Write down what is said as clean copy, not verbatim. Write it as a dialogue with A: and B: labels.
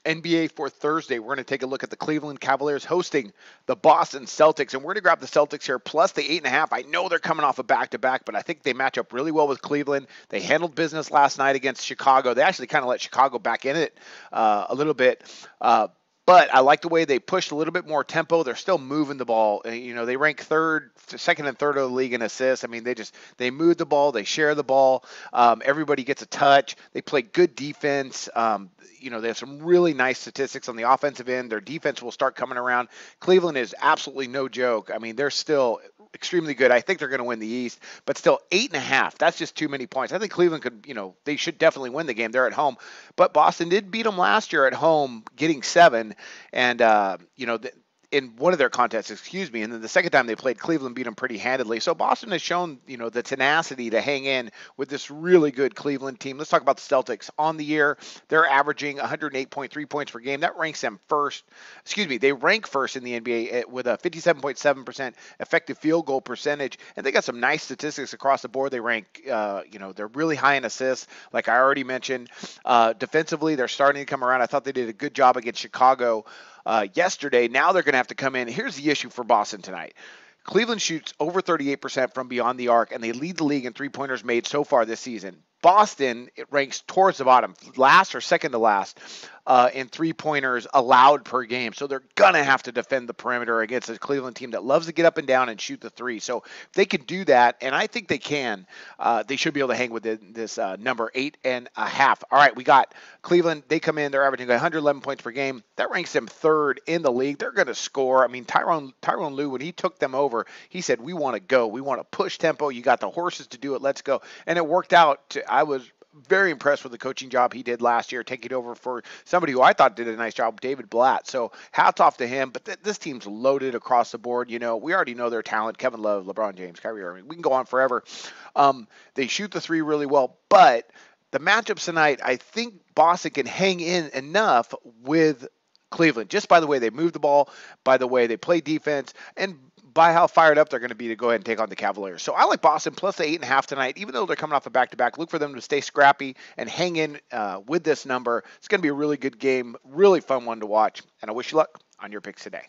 A: NBA for Thursday. We're going to take a look at the Cleveland Cavaliers hosting the Boston Celtics, and we're going to grab the Celtics here plus the 8.5. I know they're coming off a back-to-back, but I think they match up really well with Cleveland. They handled business last night against Chicago. They actually kind of let Chicago back in it a little bit. But I like the way they pushed a little bit more tempo. They're still moving the ball. They rank second and third of the league in assists. I mean, they move the ball, they share the ball. Everybody gets a touch. They play good defense. They have some really nice statistics on the offensive end. Their defense will start coming around. Cleveland is absolutely no joke. I mean, they're still extremely good. I think they're going to win the East, but still 8.5. That's just too many points. I think Cleveland could, they should definitely win the game. They're at home, but Boston did beat them last year at home, getting 7. And, in one of their contests, and then the second time they played, Cleveland beat them pretty handedly. So Boston has shown, the tenacity to hang in with this really good Cleveland team. Let's talk about the Celtics. On the year, they're averaging 108.3 points per game. That ranks them first. They rank first in the NBA with a 57.7% effective field goal percentage, and they got some nice statistics across the board. They rank, they're really high in assists, like I already mentioned. Defensively, they're starting to come around. I thought they did a good job against Chicago yesterday. Now they're going to have to come in. Here's the issue for Boston tonight. Cleveland shoots over 38% from beyond the arc, and they lead the league in three-pointers made so far this season. Boston, it ranks towards the bottom, last or second to last in three-pointers allowed per game. So they're going to have to defend the perimeter against a Cleveland team that loves to get up and down and shoot the three. So if they can do that, and I think they can, they should be able to hang with this number 8.5. All right, we got Cleveland. They come in. They're averaging 111 points per game. That ranks them third in the league. They're going to score. I mean, Tyronn Lue, when he took them over, he said, we want to go. We want to push tempo. You got the horses to do it. Let's go. And it worked out. I was very impressed with the coaching job he did last year, taking over for somebody who I thought did a nice job, David Blatt. So hats off to him. But this team's loaded across the board. We already know their talent. Kevin Love, LeBron James, Kyrie Irving. We can go on forever. They shoot the three really well. But the matchups tonight, I think Boston can hang in enough with Cleveland, just by the way they move the ball, by the way they play defense, and by how fired up they're going to be to go ahead and take on the Cavaliers. So I like Boston plus the 8.5 tonight, even though they're coming off a back-to-back. Look for them to stay scrappy and hang in with this number. It's going to be a really good game, really fun one to watch, and I wish you luck on your picks today.